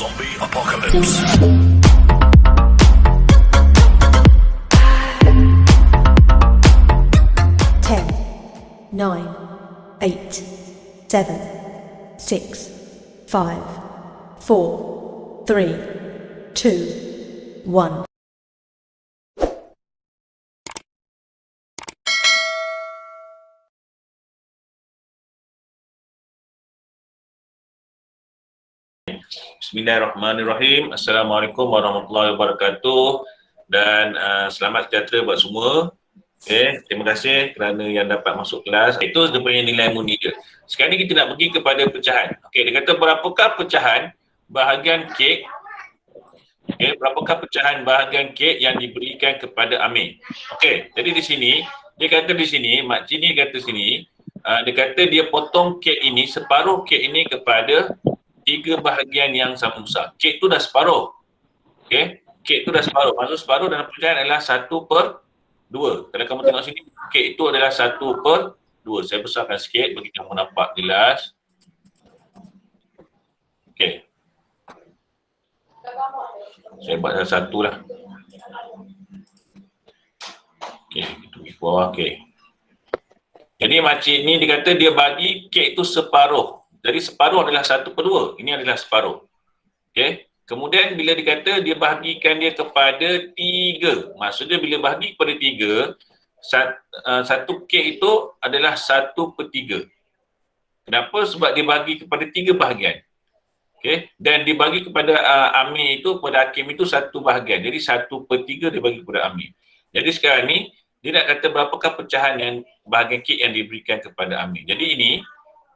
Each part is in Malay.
Zombie Apocalypse. 10, 9, 8, 7, 6, 5, 4, 3, 2, 1. Bismillahirrahmanirrahim. Assalamualaikum warahmatullahi wabarakatuh dan selamat sejahtera buat semua. Okay, terima kasih kerana yang dapat masuk kelas. Itu dia punya nilai mundi dia. Sekarang ni kita nak pergi kepada pecahan. Okey, dia kata berapakah pecahan bahagian kek? Okey, berapakah pecahan bahagian kek yang diberikan kepada Amir? Okey, jadi di sini dia kata di sini Mak Cini kata sini dia kata dia potong kek ini, separuh kek ini kepada 3 bahagian yang sama besar. Kek tu dah separuh. Okey, kek tu dah separuh. Maksud separuh dalam pecahan adalah 1/2. Kalau kamu tengok sini, kek itu adalah 1/2. Saya besarkan sikit bagi kamu nampak jelas. Okey. Saya buat satu lah. Okey, itu pergi ke bawah. Okey. Jadi makcik ni dia kata dia bagi kek itu separuh. Jadi separuh adalah 1/2. Ini adalah separuh. Okey. Kemudian bila dikata dia bahagikan dia kepada 3. Maksudnya bila bahagi kepada 3, satu kek itu adalah 1/3. Kenapa? Sebab dia bagi kepada 3 bahagian. Okey. Dan dibagi kepada Amir itu, kepada Hakim itu 1 bahagian. Jadi 1/3 dia bagi kepada Amir. Jadi sekarang ni dia nak kata berapakah pecahan yang bahagian kek yang diberikan kepada Amir. Jadi ini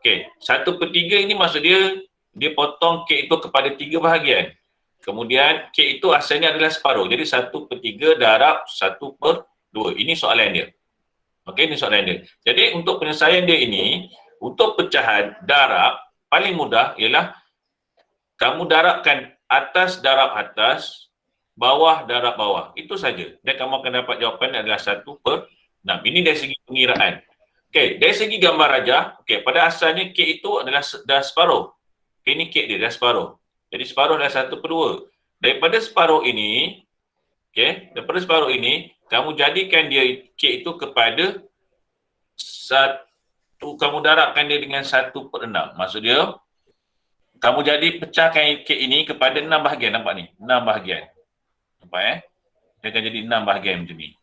okey, 1/3 ini maksud dia potong kek itu kepada 3 bahagian. Kemudian kek itu asalnya adalah separuh. Jadi 1/3 darab 1/2. Ini soalan dia. Okey, ini soalan dia. Jadi untuk penyelesaian dia ini, untuk pecahan darab paling mudah ialah kamu darabkan atas darab atas, bawah darab bawah. Itu saja. Dan kamu akan dapat jawapan adalah 1/6. Ini dari segi pengiraan. Okey, dari segi gambar rajah, okey, pada asalnya kek itu adalah dah separuh. Okey, ini kek dia dah separuh. Jadi separuh adalah 1/2. Daripada separuh ini, okey, daripada separuh ini, kamu jadikan dia kek itu kepada 1, kamu darabkan dia dengan 1/6. Maksud dia, kamu jadi pecahkan kek ini kepada 6 bahagian. Nampak ni? 6 bahagian. Nampak Dia akan jadi 6 bahagian macam ni.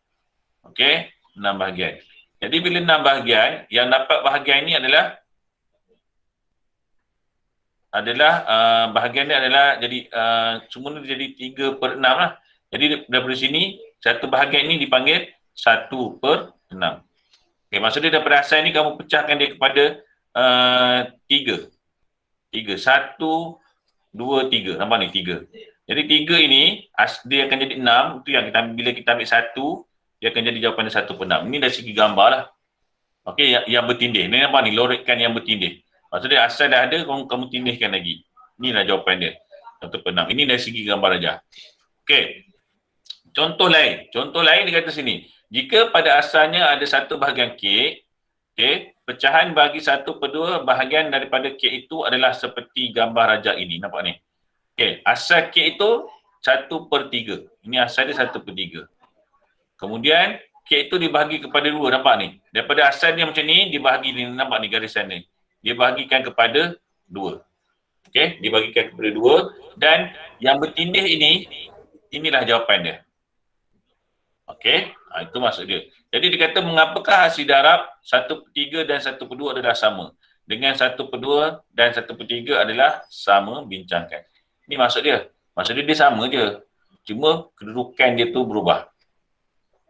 Okey, 6 bahagian. Jadi bila 6 bahagian, yang dapat bahagian ini adalah bahagian ni adalah jadi semua ni jadi 3/6 lah. Jadi daripada sini, satu bahagian ini dipanggil 1/6. Okay, maksudnya daripada asal ni kamu pecahkan dia kepada 3. 1, 2, 3. Nampak ni 3. Jadi 3 ini dia akan jadi 6. Itu yang bila kita ambil 1, dia akan jadi jawapan dia 1/6. Ini dari segi gambar lah. Okey, yang bertindih. Ni nampak ni, lorekkan yang bertindih. Maksudnya asal dah ada, kamu tindihkan lagi. Inilah jawapan dia. 1/6. Ini dari segi gambar aja. Okey. Contoh lain dia kata sini. Jika pada asalnya ada satu bahagian kek, okey, pecahan bagi 1/2 bahagian daripada kek itu adalah seperti gambar rajah ini. Nampak ni? Okey, asal kek itu 1/3. Ini asal dia 1/3. Kemudian kek itu dibahagi kepada 2. Nampak ni? Daripada asalnya macam ni, dibahagi ni. Nampak ni garisan ni? Dia bahagikan kepada 2. Okey, dibagikan kepada 2 dan yang bertindih ini, inilah jawapan dia. Okey, itu maksud dia. Jadi dia kata mengapakah hasil darab 1/3 dan 1/2 adalah sama? Dengan 1/2 dan 1/3 adalah sama, bincangkan. Ini maksud dia. Maksud dia sama je. Cuma kedudukan dia tu berubah.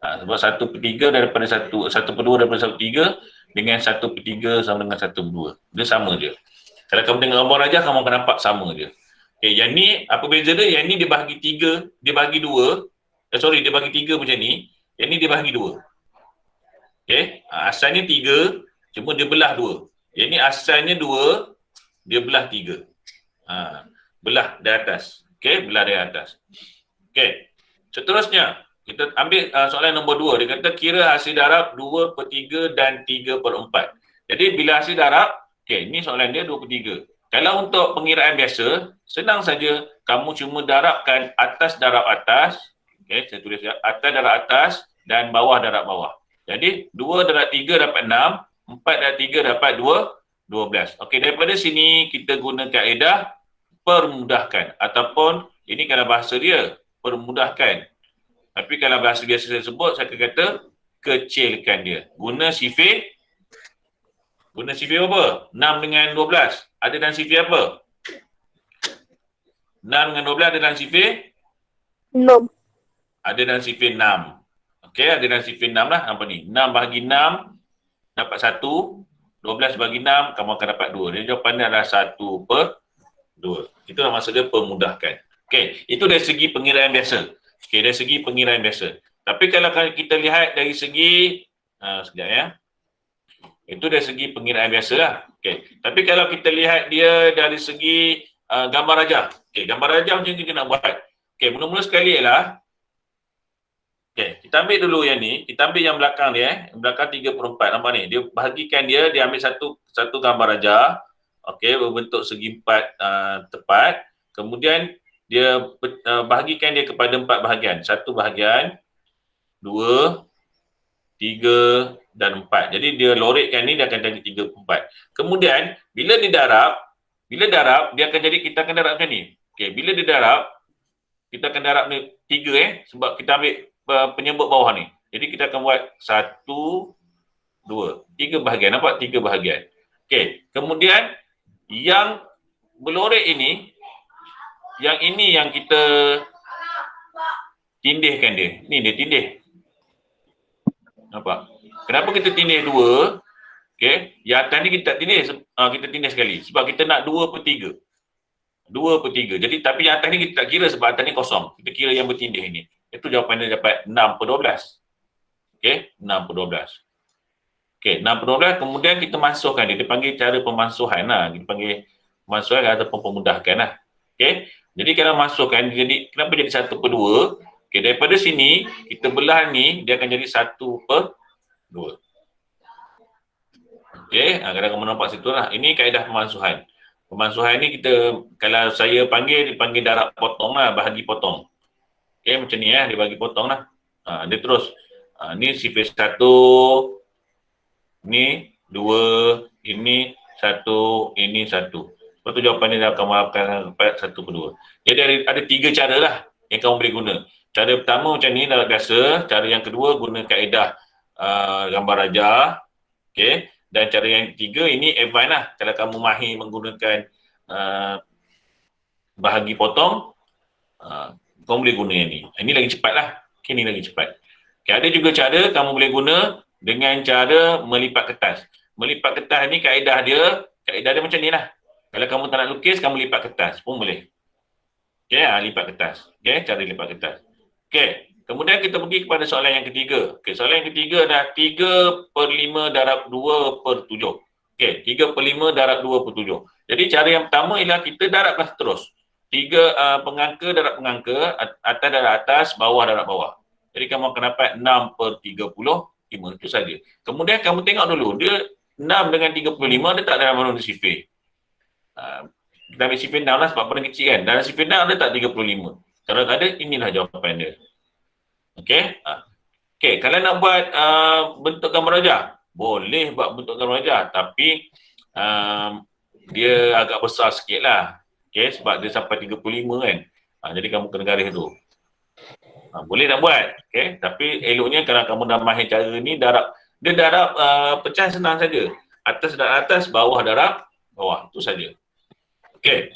Sebab 1/3 daripada 1/2 daripada 1/3 dengan 1/3 sama dengan 1/2. Dia sama je. Kalau kamu tengok gambar rajah, kamu akan nampak sama je. Okay, yang ni, apa beza dia? Yang ni dia bahagi 3, dia bahagi 2. Dia bahagi 3 macam ni. Yang ni dia bahagi 2. Okay, asalnya 3, cuma dia belah 2. Yang ni asalnya 2, dia belah 3. Belah dari atas. Okay, belah dari atas. Okay, seterusnya, kita ambil soalan nombor 2. Dia kata kira hasil darab 2/3 dan 3/4. Jadi bila hasil darab, okey, ni soalan dia 2/3. Kalau untuk pengiraan biasa, senang saja kamu cuma darabkan atas darab atas. Okey, saya tulis atas darab atas dan bawah darab bawah. Jadi 2 darab 3 dapat 6, 4 darab 3 dapat 12. Okey, daripada sini kita guna kaedah permudahkan ataupun ini kalau bahasa dia permudahkan. Tapi kalau bahasa biasa saya sebut, saya kata kecilkan dia. Guna sifir apa? 6 dengan 12. Ada dalam sifir apa? 6 dengan 12 ada dalam sifir? 6. Ada dalam sifir 6. Okey, ada dalam sifir 6 lah. Apa ni? 6 bahagi 6 dapat 1. 12 bahagi 6 kamu akan dapat 2. Jadi jawapannya adalah 1/2. Itulah maksud dia permudahkan. Okey, itu dari segi pengiraan biasa. Okey, dari segi pengiraan biasa. Tapi kalau kita lihat dari segi sekejap ya. Itu dari segi pengiraan biasa lah. Okey. Tapi kalau kita lihat dia dari segi gambar rajah. Okey, gambar rajah macam kita nak buat. Okey, mula-mula sekali ialah okey, kita ambil dulu yang ni, kita ambil yang belakang dia, yang belakang 3/4. Nampak ni? Dia bahagikan dia ambil satu gambar rajah. Okey, berbentuk segi 4 tepat. Kemudian dia bahagikan dia kepada 4 bahagian. 1 bahagian, 2, 3 dan 4. Jadi dia loretkan ni, dia akan jadi 3/4. Kemudian bila didarab, dia akan jadi, kita akan darab macam ni. Okey, bila didarab, kita akan darab ni 3 sebab kita ambil penyebut bawah ni. Jadi kita akan buat 1, 2, 3 bahagian. Nampak? 3 bahagian. Okey, kemudian yang berloret ini, yang ini yang kita tindihkan dia. Ni dia tindih. Nampak? Kenapa kita tindih 2? Okey, yang atas ni kita tak tindih, kita tindih sekali sebab kita nak 2/3. 2/3. Jadi tapi yang atas ni kita tak kira sebab atas ni kosong. Kita kira yang bertindih ni. Itu jawapan dia dapat 6/12. Okey, 6/12. Okey, 6/12 kemudian kita masukkan dia. Dia panggil cara pemansuhan lah. Kita panggil pemansuhan ataupun pemudahkan lah. Okey, jadi kalau masukkan, jadi kenapa jadi 1/2? Okey, daripada sini kita belah ni, dia akan jadi 1/2. Okey, kalau kamu nampak situ lah. Ini kaedah pemansuhan. Pemansuhan ni kita, kalau saya panggil, dipanggil darab potong lah, bahagi potong. Okey, macam ni dia bagi potong lah. Dia terus. Ni sifir 1, ni 2, ini 1, ini 1. Lepas tu jawapan dia akan dapat 1/2. Jadi ada 3 cara lah yang kamu boleh guna. Cara pertama macam ni, darab biasa. Cara yang kedua guna kaedah gambar rajah. Okey. Dan cara yang ketiga ini advance lah. Kalau kamu mahir menggunakan bahagi potong, kamu boleh guna yang ni. Ini lagi cepat lah. Okay, ini lagi cepat. Okay, ada juga cara kamu boleh guna dengan cara melipat kertas. Melipat kertas ni kaedah dia macam ni lah. Kalau kamu tak nak lukis, kamu lipat kertas pun boleh. Okay, lipat kertas. Okay, cara lipat kertas. Okay. Kemudian kita pergi kepada soalan yang ketiga. Okey, soalan yang ketiga adalah 3/5 darab 2/7. Okey, 3/5 darab 2/7. Jadi cara yang pertama ialah kita darabkan terus. 3 pengangka darab pengangka, atas darab atas, bawah darab bawah. Jadi kamu akan dapat 6/35. Itu saja. Kemudian kamu tengok dulu, dia 6 dengan 35 dia tak dalam mana sifir. Kita ambil sifir 6 lah sebab paling kecil kan. Dalam sifir 6 dia tak 35. Kalau tak ada, inilah jawapan dia. Okey. Okey, kalau nak buat bentuk gambar rajah, boleh buat bentuk gambar rajah, tapi dia agak besar sikitlah. Okey, sebab dia sampai 35 kan. Jadi kamu kena garis tu. Boleh nak buat. Okey, tapi eloknya kalau kamu dah mahir cara ni, darab pecah senang saja. Atas darab atas, bawah darab bawah. Itu saja. Okey.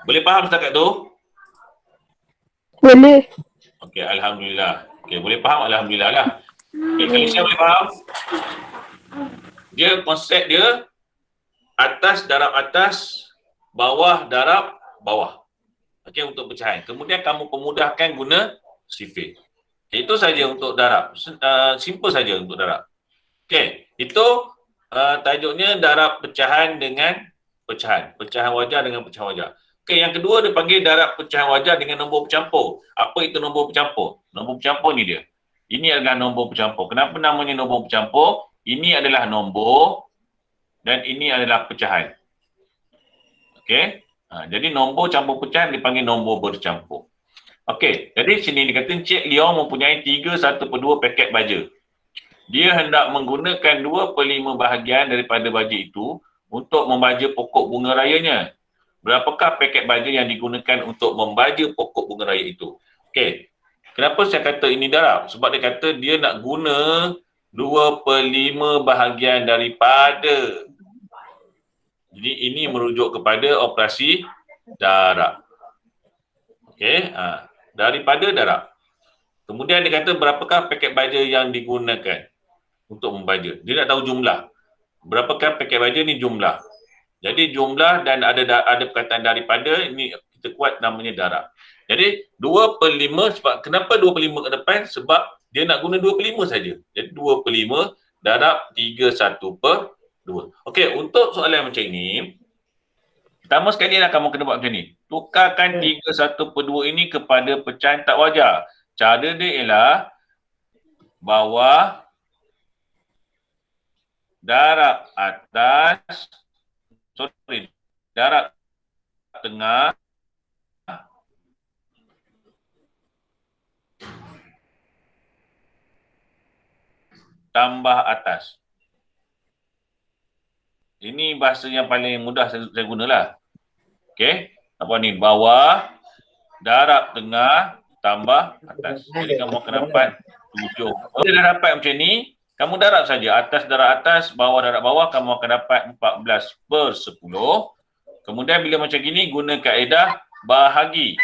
Boleh faham setakat tu? Boleh. Okey, alhamdulillah. Okey, boleh faham? Alhamdulillah lah. Okey, kalau saya boleh faham, dia konsep dia atas darab atas, bawah darab bawah. Okey, untuk pecahan. Kemudian kamu pemudahkan guna sifir. Okay, itu saja untuk darab. Simple saja untuk darab. Okey, itu tajuknya darab pecahan dengan pecahan. Pecahan wajah dengan pecahan wajah. Okey, yang kedua dia panggil darab pecahan wajah dengan nombor bercampur. Apa itu nombor bercampur? Nombor bercampur ni dia. Ini adalah nombor bercampur. Kenapa namanya nombor bercampur? Ini adalah nombor dan ini adalah pecahan. Okey. Jadi nombor campur pecahan dipanggil nombor bercampur. Okey, jadi sini dikata Encik Leong mempunyai 3/1/2 paket baja. Dia hendak menggunakan 2/5 bahagian daripada baja itu untuk membaja pokok bunga rayanya. Berapakah paket baja yang digunakan untuk membaja pokok bunga raya itu? Okey. Kenapa saya kata ini darab? Sebab dia kata dia nak guna 2/5 bahagian daripada. Jadi ini merujuk kepada operasi darab. Okey, daripada darab. Kemudian dia kata berapakah paket baja yang digunakan untuk membaja. Dia nak tahu jumlah. Berapakah paket baja ni jumlah. Jadi jumlah dan ada perkataan daripada, ini kita kuat namanya darab. Jadi 2/5, sebab kenapa 2/5 ke depan? Sebab dia nak guna 2/5 saja. Jadi 2/5 darab 3/1/2. Okey, untuk soalan macam ini, pertama sekali lah kamu kena buat macam ni. Tukarkan 3/1/2 ini kepada pecahan tak wajar. Cara dia ialah bawah darab atas, darab tengah tambah atas. Ini bahasa yang paling mudah saya gunalah. Okey, apa ni? Bawah darab tengah tambah atas. Jadi kamu akan dapat 7. Kalau dah dapat macam ni, kamu darab saja. Atas darab atas, bawah darab bawah, kamu akan dapat 14/10. Kemudian bila macam gini, guna kaedah bahagi.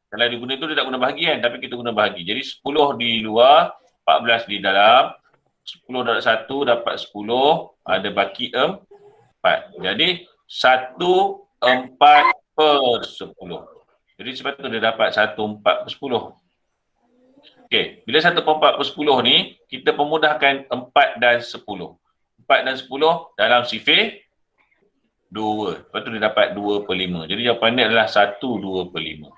Kalau dia guna tu, dia tak guna bahagi kan, tapi kita guna bahagi. Jadi 10 di luar, 14 di dalam. 10 darab 1 dapat 10, ada baki 4. Jadi 1/4/10. Jadi sebab tu dia dapat 1/4/10. Okey, bila 1/4/10 ni, kita pemudahkan 4 dan 10. 4 dan 10 dalam sifir 2. Lepas tu dia dapat 2/5. Jadi jawapan dia adalah 1/2/5.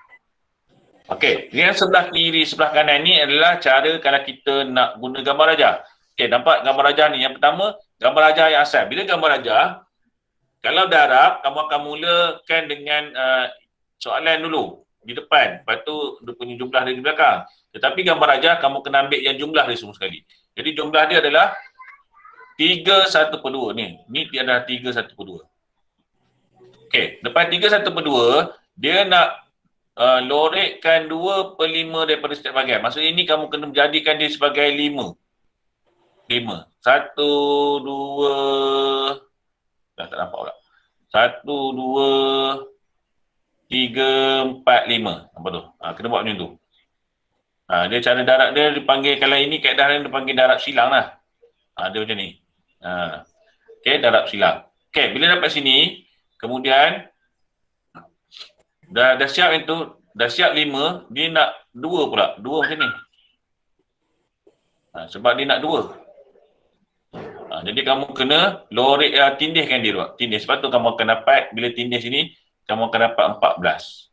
Okey, yang sebelah kiri, sebelah kanan ni adalah cara kalau kita nak guna gambar rajah. Okey, nampak gambar rajah ni. Yang pertama, gambar rajah yang asal. Bila gambar rajah, kalau darab, kamu akan mulakan dengan soalan dulu di depan. Lepas tu dia punya jumlah dia di belakang. Tetapi gambar rajah, kamu kena ambil yang jumlah dia semua sekali. Jadi jumlah dia adalah 3/1/2 ni. Ni dia adalah 3/1/2. Okey, lepas 3/1/2, dia nak lorekkan 2/5 daripada setiap bahagian. Maksudnya ini kamu kena menjadikan dia sebagai 5. 1, 2, dah tak nampak pula. 1, 2, 3, 4, 5. Apa tu? Kena buat macam tu. Dia cara darab dia dipanggil, kalau ini kaedah dia dipanggil darab silang lah. Dia macam ni. Okey, darab silang. Okey, bila dapat sini, kemudian dah siap itu, dah siap 5, dia nak 2 pula. 2 macam ni. Sebab dia nak 2. Jadi kamu kena lorek, tindihkan dia dulu. Tindih. Sebab tu kamu akan dapat, bila tindih sini, kamu akan dapat 14.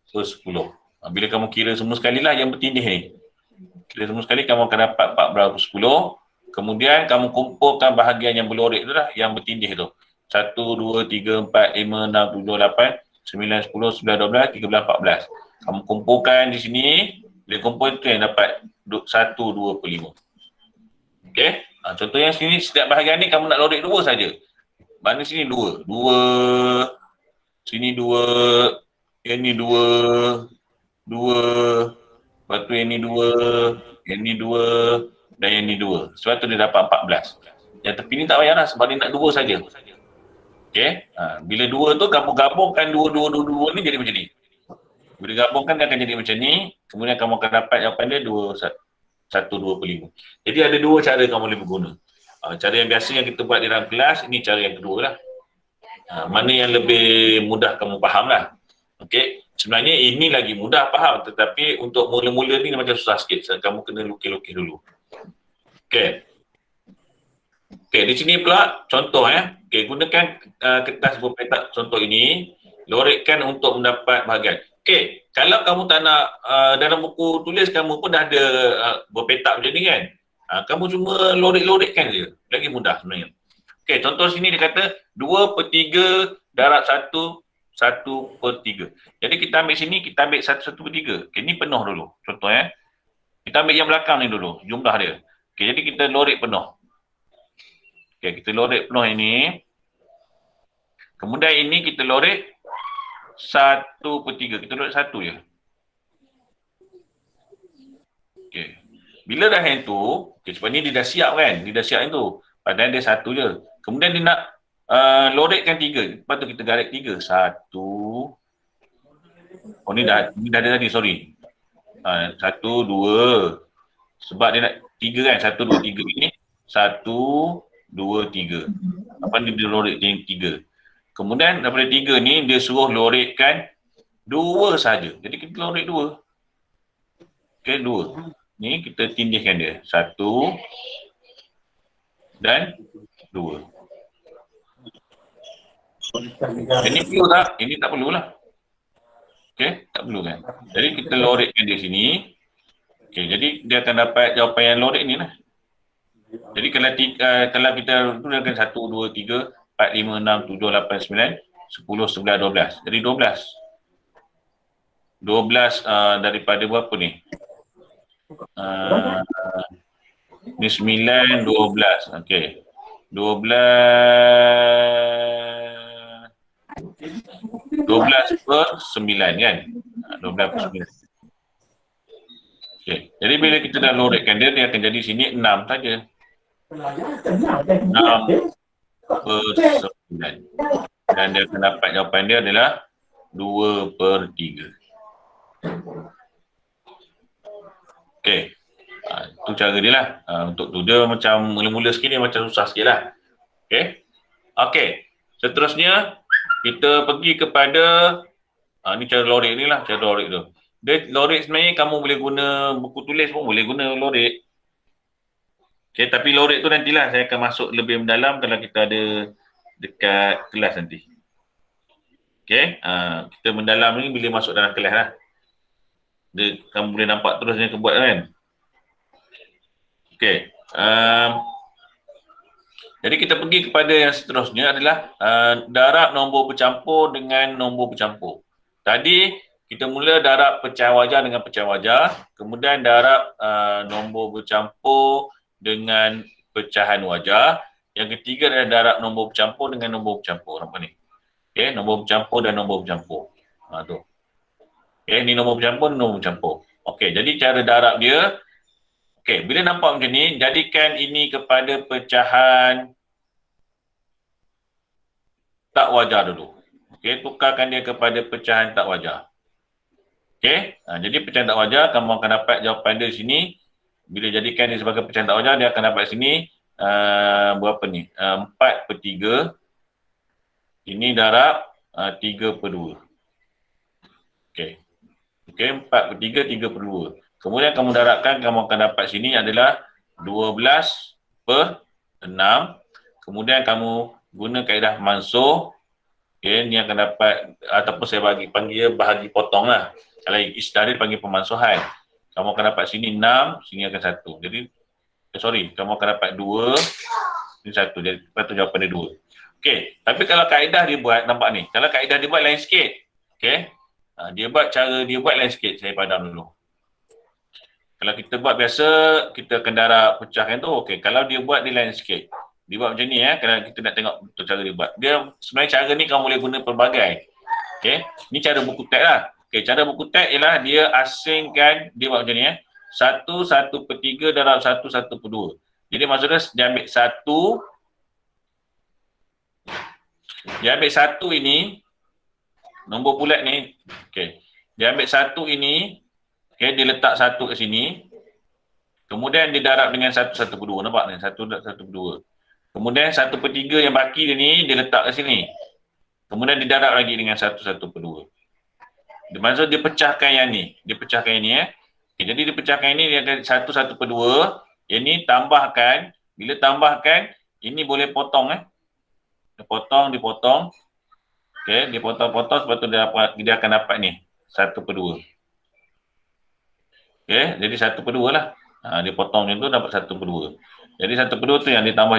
So 10. Bila kamu kira semua sekali lah yang bertindih ni. Kira semua sekali, kamu akan dapat 14/10. Kemudian kamu kumpulkan bahagian yang berlorek tu lah, yang bertindih tu. 1, 2, 3, 4, 5, 6, 7, 8, 9, 10, 11, 12, 13, 14. Kamu kumpulkan di sini, bila kumpul tu yang dapat 1/2/5. Okey? Contoh yang sini, setiap bahagian ni kamu nak lorek 2 saja. Mana sini 2. 2. Sini 2. Yang ni 2. 2. Lepas tu yang ni 2. Yang ni 2. Dan yang ni 2. Sebab tu dia dapat 14. Yang tepi ni tak payahlah sebab dia nak 2 saja. Okey? Bila 2 tu kamu gabungkan 2, 2, 2, 2 ni jadi macam ni. Bila gabungkan dia akan jadi macam ni. Kemudian kamu akan dapat jawapan dia 1/2/5. Jadi ada 2 cara kamu boleh berguna. Cara yang biasa yang kita buat di dalam kelas, ini cara yang kedua lah. Mana yang lebih mudah kamu faham lah. Okey, sebenarnya ini lagi mudah faham, tetapi untuk mula-mula ni macam susah sikit. So, kamu kena lukis-lukis dulu. Okey. Okey, di sini pula contoh Okey, gunakan kertas berpetak contoh ini, lorekkan untuk mendapat bahagian. Okey, kalau kamu tak nak dalam buku tulis kamu pun dah ada berpetak macam ni kan. Kamu cuma lorek-lorekkan je. Lagi mudah sebenarnya. Okey, contoh sini dia kata 2/3 darab 1/3. Jadi kita ambil sini, kita ambil 1/3. Okey, ni penuh dulu. Contoh kita ambil yang belakang ni dulu, jumlah dia. Okey, jadi kita lorek penuh. Okey, kita lorek penuh ini. Kemudian ini kita lorek 1/3. Kita lorek 1 je. Okey. Bila dah yang tu, sebab ni dia dah siap kan? Dia dah siap yang tu. Padahal dia 1 je. Kemudian dia nak lorekkan 3. Lepas tu kita garis 3. 1. Oh ni dah ada tadi, sorry. 1, 2. Sebab dia nak 3 kan? 1, 2, 3 ini. 1, 2, 3. Apa ni dia lorek 3. Kemudian daripada 3 ni dia suruh lorekkan 2 saja. Jadi kita lorek 2. Okey, 2. Ni kita tindihkan dia. 1 dan 2. Ini perlu tak? Ini tak perlulah. Okey, tak perlu kan? Jadi kita lorekkan dia sini. Okey, jadi dia akan dapat jawapan yang lorek ni lah. Jadi kalau kita gunakan 1, 2, 3, 4, 5, 6, 7, 8, 9, 10, 11, 12. Jadi 12. 12 daripada berapa ni? Ni 9, 12. Okey. 12/9 kan? 12/9. Okey. Jadi bila kita dah lorekkan dia, dia akan jadi sini 6 saja. 6/9. Dan dia akan dapat jawapan dia adalah 2/3. Okey. Itu cara dia lah. Untuk tu dia macam mula-mula sikit dia macam susah sikit lah. Okey. Okey. Seterusnya kita pergi kepada ni cara lorek ni lah, cara lorek tu. Dia lorek sebenarnya kamu boleh guna buku tulis pun boleh guna lorek. Okey, tapi lorek tu nantilah saya akan masuk lebih mendalam kalau kita ada dekat kelas nanti. Okey, kita mendalam ni bila masuk dalam kelas lah. Kamu boleh nampak terus yang kebuat kan. Okey. Jadi kita pergi kepada yang seterusnya adalah darab nombor bercampur dengan nombor bercampur. Tadi kita mula darab pecahan wajah dengan pecahan wajah, kemudian darab nombor bercampur dengan pecahan wajah. Yang ketiga adalah darab nombor bercampur dengan nombor bercampur. Nampak ni? Okey, nombor bercampur dan nombor bercampur. Tu. Okey, ni nombor bercampur dan nombor bercampur. Okey, jadi cara darab dia. Okey, bila nampak macam ni, jadikan ini kepada pecahan tak wajar dulu. Okey, tukarkan dia kepada pecahan tak wajar. Okey, jadi pecahan tak wajar, kamu akan dapat jawapan dia di sini. Bila jadikan dia sebagai pecahan tak wajar, dia akan dapat sini berapa ni? 4/3. Ini darab 3/2. Okey. Okey, 4/3, 3/2. Kemudian kamu darabkan, kamu akan dapat sini adalah 12/6. Kemudian kamu guna kaedah mansuh. Okey, ni akan dapat, ataupun saya panggil bahagi potong lah. Kalau istilah dia panggil pemansuhan. Kamu akan dapat sini 6, sini akan 1. Jadi, kamu akan dapat 2, ini 1. Jadi, lepas tu jawapan dia 2. Okey, tapi kalau kaedah dia buat, nampak ni. Kalau kaedah dia buat lain sikit. Okey, cara dia buat lain sikit. Saya padam dulu. Kalau kita buat biasa, kita akan darab pecahkan tu. Okey, kalau dia buat dia lain sikit. Dia buat macam ni kalau kita nak tengok betul cara dia buat. Dia sebenarnya cara ni kamu boleh guna pelbagai. Okey, ni cara buku teks lah. Okey, cara buku teks ialah dia asingkan, dia buat macam ni 1/3 darab 1/2. Jadi maksudnya dia ambil 1, ini, nombor bulat ni. Okey, dia ambil 1 ini, okey, dia letak 1 kat sini. Kemudian dia darab dengan 1/2. Nampak ni? 1/2. Kemudian 1/3 yang baki dia ni, dia letak kat sini. Kemudian dia darab lagi dengan 1/2. Maksud dia pecahkan yang ni. Dia pecahkan yang ni Okay, jadi dia pecahkan ini, dia akan 1/2. Yang ni tambahkan. Bila tambahkan, ini boleh potong Dipotong. Okay, dia potong-potong sebab tu dia akan dapat ni. 1/2. Okay, jadi 1/2 lah. Dia potong macam tu dapat 1/2. Jadi 1/2 tu yang ditambah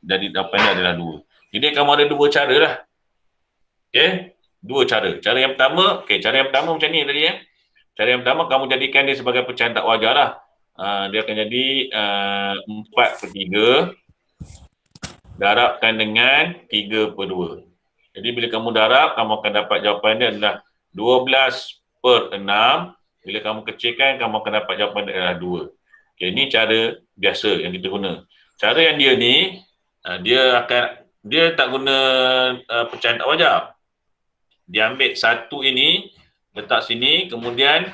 jadi jawapan dia adalah 2. Jadi kamu ada 2 cara lah. Okey, 2 cara. Cara yang pertama, cara yang pertama macam ni tadi Cara yang pertama kamu jadikan dia sebagai pecahan tak wajar lah. Dia akan jadi 4/3 darabkan dengan 3/2. Jadi bila kamu darab, kamu akan dapat jawapan dia adalah 12/6. Bila kamu kecilkan, kamu akan dapat jawapan dia adalah 2. Okay, ini cara biasa yang kita guna. Cara yang dia ni, dia tak guna pecahan tak wajar. Dia ambil satu ini, letak sini, kemudian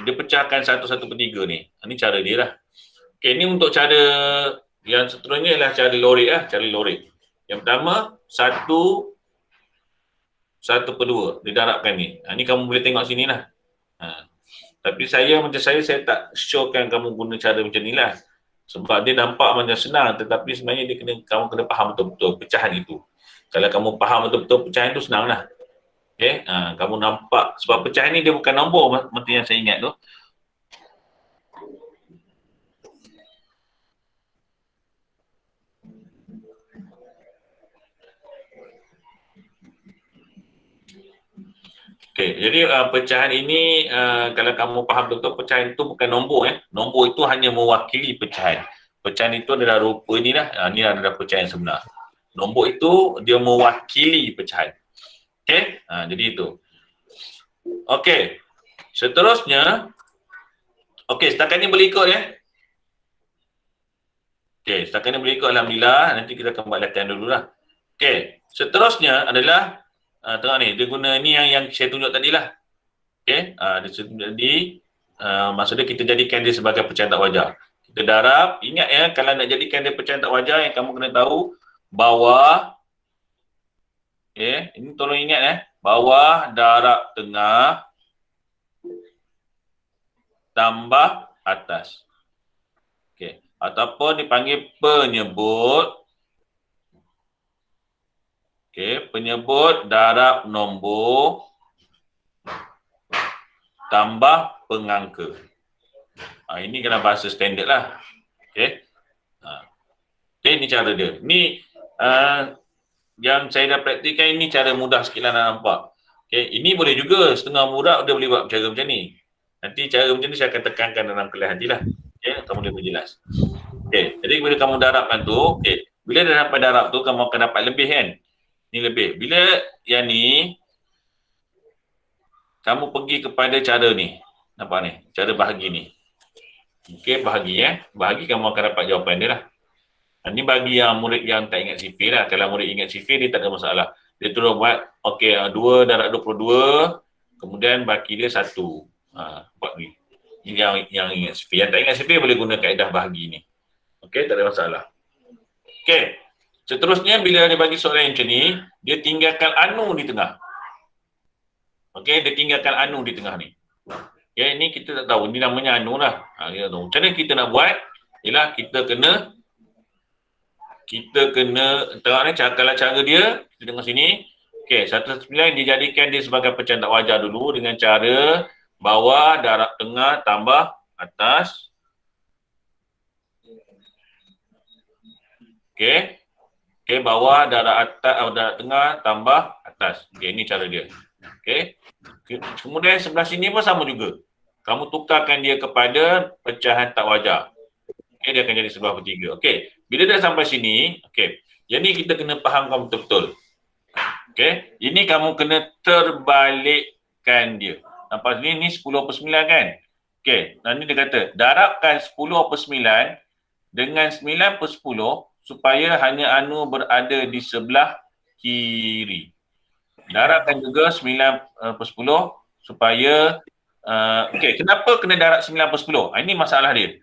dia pecahkan 1/3 ni. Ini cara dia lah. Okay, ini untuk cara yang seterusnya adalah cara lorik lah, cara lorik. Yang pertama, 1/2 didarabkan ni. Ini kamu boleh tengok sini lah. Tapi macam saya tak showkan kamu guna cara macam ni lah. Sebab dia nampak macam senang, tetapi sebenarnya kamu kena faham betul-betul pecahan itu. Kalau kamu faham betul-betul pecahan itu, senang lah. Okay, kamu nampak, sebab pecahan ni dia bukan nombor, seperti yang saya ingat tu. Okay, jadi pecahan ini kalau kamu faham betul, pecahan itu bukan nombor. Nombor itu hanya mewakili pecahan. Pecahan itu adalah rupa ni lah. Ini adalah pecahan sebenar. Nombor itu dia mewakili pecahan. Okay, jadi itu. Okay, seterusnya. Okay, setakat ni boleh ikut Okay, setakat ni boleh ikut, alhamdulillah. Nanti kita akan buat latihan dulu lah. Okay, seterusnya adalah tengok ni, dia guna ni yang saya tunjuk tadi lah. Okay, maksudnya kita jadikan dia sebagai pecahan tak wajar. Kita darab, ingat kalau nak jadikan dia pecahan tak wajar, yang kamu kena tahu, bawah, ini tolong ingat bawah darab tengah tambah atas. Okay, ataupun dipanggil penyebut. Okay, penyebut darab nombor tambah pengangka. Ini kena bahasa standard lah. Okay. Okay, ini cara dia. Ini yang saya dah praktikkan, ini cara mudah sikit lah nak nampak. Okay, ini boleh juga setengah mudah dia boleh buat cara macam ni. Nanti cara macam ni saya akan tekankan dalam kelas nantilah. Okay, kamu boleh berjelas. Okay, jadi bila kamu darabkan tu, okay, bila dah dapat darab tu, kamu akan dapat lebih kan? Ni lebih. Bila yang ni, kamu pergi kepada cara ni. Nampak ni? Cara bahagi ni. Okey, bahagi Bahagi kamu akan dapat jawapan dia lah. Ini bagi yang murid yang tak ingat sifir lah. Kalau murid ingat sifir, dia tak ada masalah. Dia terus buat, okey, 2 darab 22, kemudian baki dia 1. Buat ni. Ini yang ingat sifir. Yang tak ingat sifir boleh guna kaedah bahagi ni. Okey, tak ada masalah. Okey. Seterusnya, bila dia bagi soalan yang macam ni, dia tinggalkan anu di tengah. Okey, dia tinggalkan anu di tengah ni. Okay, ini kita tak tahu. Ini namanya anu lah. Macam mana kita nak buat? Ialah kita kena tengok ni, kalau cara dia, kita tengok sini. Okey, 1/9 dijadikan dia sebagai pecahan tak wajar dulu dengan cara bawah darab tengah tambah atas. Okey. Okey, bawah darab tengah tambah atas. Okey, ini cara dia. Okey. Kemudian sebelah sini pun sama juga. Kamu tukarkan dia kepada pecahan tak wajar. Okey, dia akan jadi 1/3. Okey. Bila dah sampai sini, okey. Jadi kita kena fahamkan betul-betul. Okey. Ini kamu kena terbalikkan dia. Nampak sini, ni 10/9 kan? Okey. Dan ni dia kata, darabkan 10/9 dengan 9/10 supaya hanya anu berada di sebelah kiri. Darabkan juga 9/10 supaya okey, kenapa kena darab 9/10? Ini masalah dia.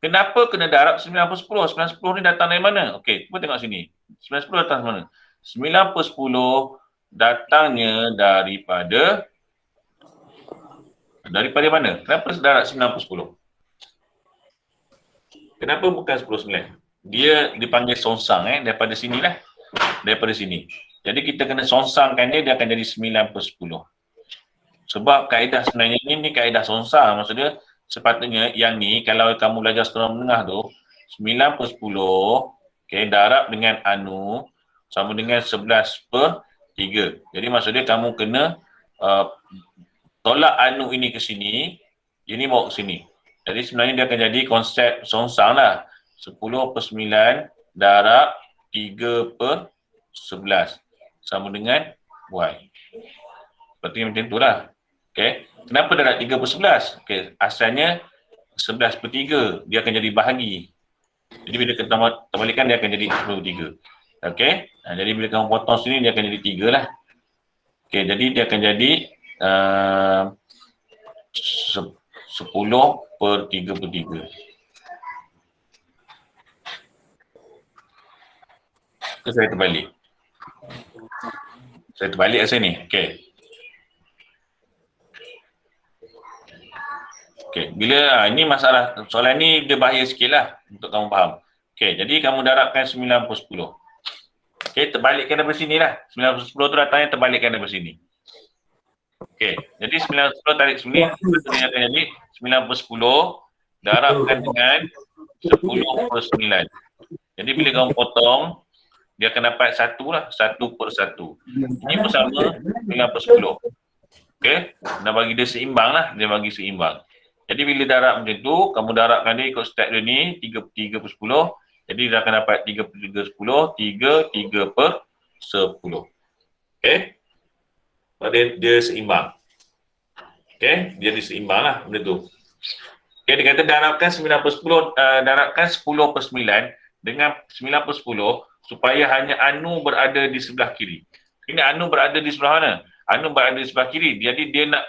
Kenapa kena darab 9/10? 9/10 ni datang dari mana? Okey, cuba tengok sini. 9/10 datang dari mana? 9/10 datangnya daripada mana? Kenapa darab 9/10? Kenapa bukan 10/9? Dia dipanggil songsang daripada sinilah. Daripada sini. Jadi kita kena songsangkan dia akan jadi 9/10. Sebab kaedah sebenarnya ni kaedah songsang. Maksudnya sepatutnya yang ni kalau kamu belajar sekolah menengah tu, 9 per 10, okay, darab dengan anu sama dengan 11 per 3. Jadi maksudnya kamu kena tolak anu ini ke sini, ini bawa ke sini. Jadi sebenarnya dia akan jadi konsep songsang lah. 10 per 9 darab 3 per 11 sama dengan Y. Seperti macam itulah. Okay. Kenapa darab 3 per 11? Okay. Asalnya 11 per 3. Dia akan jadi bahagi. Jadi bila kita terbalikkan dia akan jadi 10 per 3. Okay. Jadi bila kamu potong sini dia akan jadi 3 lah. Okay. Jadi dia akan jadi 10 per 3 per 3. Ke saya terbalik. Saya terbalik rasa ni. Okay. Okay. Bila ini masalah soalan ni dia bahaya sikit lah untuk kamu faham. Okay. Jadi kamu darabkan 9 per 10. Okay. Terbalikkan daripada sini lah. 9 per 10 tu datangnya terbalikkan daripada sini. Okay. Jadi 9 per 10 tarik sini. Dia akan jadi 9 per 10 darabkan dengan 10 per 9. Jadi bila kamu potong, dia akan dapat 1 lah. 1 per 1. Ini pun sama 9 per 10. Okay. Nak bagi dia seimbang lah. Dia bagi seimbang. Jadi bila darab macam tu, kamu darabkan dia ikut step dia ni, 3 per 10. Jadi dia akan dapat 3 per 3 10, 3 per 10. Okay. Dia seimbang. Okay. Dia seimbang lah benda tu. Okay, dia kata darabkan 9 per 10, darabkan 10 per 9 dengan 9 per 10 supaya hanya anu berada di sebelah kiri. Ini anu berada di sebelah mana? Anu berada di sebelah kiri. Jadi dia nak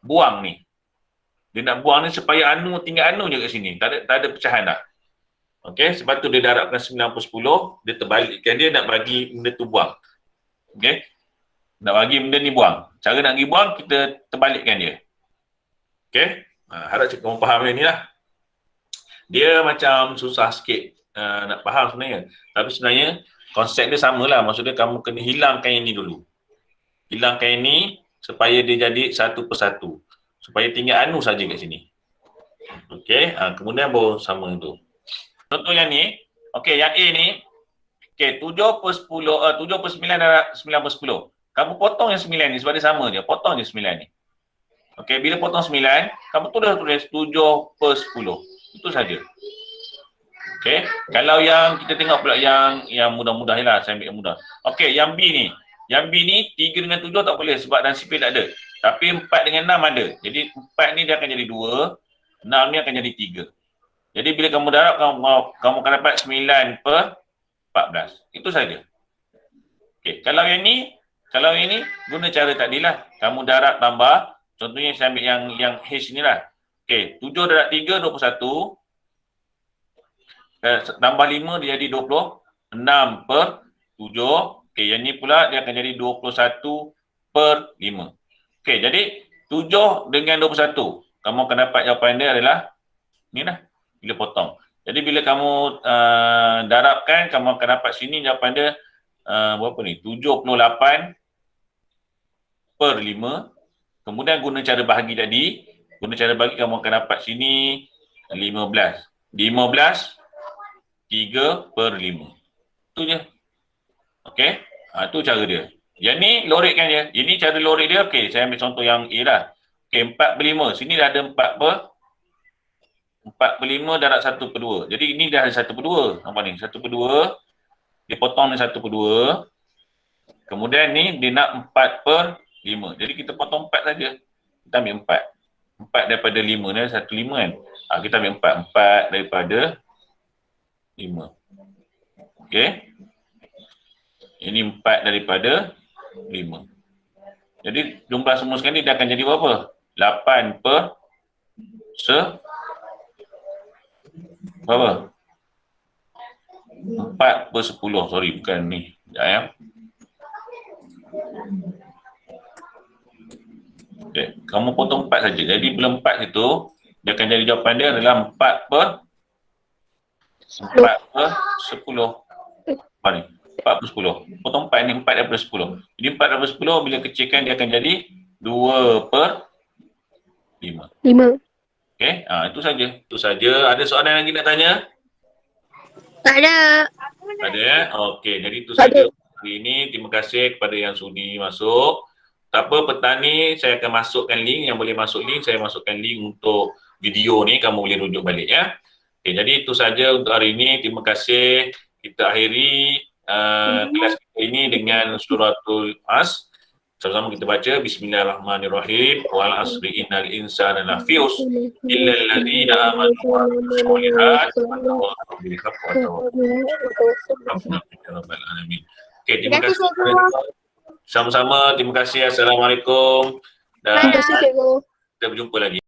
buang ni. Dia nak buang ni supaya anu tinggal anu je kat sini. Tak ada pecahan dah. Okey, sebab tu dia darabkan 9 per 10, dia terbalikkan dia nak bagi benda tu buang. Okey. Nak bagi benda ni buang. Cara nak bagi buang, kita terbalikkan dia. Okey. Harap kamu faham yang ni lah. Dia macam susah sikit nak faham sebenarnya. Tapi sebenarnya konsep dia samalah. Maksudnya kamu kena hilangkan yang ni dulu. Hilangkan yang ni supaya dia jadi 1 per 1. Supaya tinggal anu saja kat sini. Okey, kemudian baru sama tu. Contoh yang ni, okey, yang A ni, okey, 7 per 10, 7 per 9 darab 9 per 10. Kamu potong yang 9 ni sebab dia sama dia. Potong je 9 ni. Okey, bila potong 9, kamu tulis 7 per 10. Itu saja. Okey, kalau yang kita tengok pula yang mudah-mudah je lah, saya ambil yang mudah. Okey, yang B ni. Yang B ni 3 dengan 7 tak boleh sebab dan sipil tak ada. Tapi 4 dengan 6 ada. Jadi 4 ni dia akan jadi 2, 6 ni akan jadi 3. Jadi bila kamu darab, kamu akan dapat 9 per 14. Itu saja. Okey, kalau yang ni guna cara tadi lah. Kamu darab tambah. Contohnya saya ambil yang H ni lah. Okey, 7 darab 3, 21. Tambah 5 dia jadi 26 per 7. Okey, yang ni pula dia akan jadi 21 per 5. Okey, jadi 7 dengan 21. Kamu akan dapat jawapan dia adalah ni lah, bila potong. Jadi bila kamu darabkan, kamu akan dapat sini jawapan dia berapa ni? 78 per 5. Kemudian guna cara bahagi tadi. Guna cara bahagi kamu akan dapat sini 15. 15 3 per 5. Itu je. Okey. Itu cara dia. Yang ni lorekkan dia. Ini cara lorek dia. Okey, saya ambil contoh yang A lah. Okey, 4 per 5. Sini dah ada 4 per 5 darab 1 per 2. Jadi ini dah ada 1 per 2. Nampak ni? 1 per 2. Dia potong ni 1 per 2. Kemudian ni dia nak 4 per 5. Jadi kita potong 4 saja. Kita ambil 4. 4 daripada 5 ni 1 5 kan. Kita ambil 4. 4 daripada 5. Okey. Ini 4 daripada 5. Jadi jumlah semua sekali dia akan jadi berapa? 8 per berapa? 4 per 10. Sorry, bukan ni. Sekejap ya. Okay. Kamu potong 4 saja. Jadi bila 4 itu, dia akan jadi jawapan dia adalah 4 per 10. Apa ni? 4 per 10. Potong 4 ni 4 daripada 10. Jadi 4 daripada 10 bila kecilkan dia akan jadi 2 per 5. 5. Okey, itu saja. Itu saja. Ada soalan lagi nak tanya? Tak ada. Ada ya? Okey, jadi itu saja hari ini. Terima kasih kepada yang sudi masuk. Tak apa, petang ni saya akan masukkan link. Yang boleh masuk link, saya masukkan link untuk video ni. Kamu boleh rujuk balik ya. Okey, jadi itu saja untuk hari ini. Terima kasih. Kita akhiri kelas kita ini dengan suratul As. Sama-sama kita baca Bismillahirrahmanirrahim. Wal asri innal insana lafi khusr illa alladzina amanu wa amilus solihat wa tawassaw bil haqqi wa tawassaw bis sabr. Okey, terima Terima kasih, kasih. cikgu. Sama-sama, terima kasih. Assalamualaikum dan Terima kasih, cikgu. kita berjumpa lagi.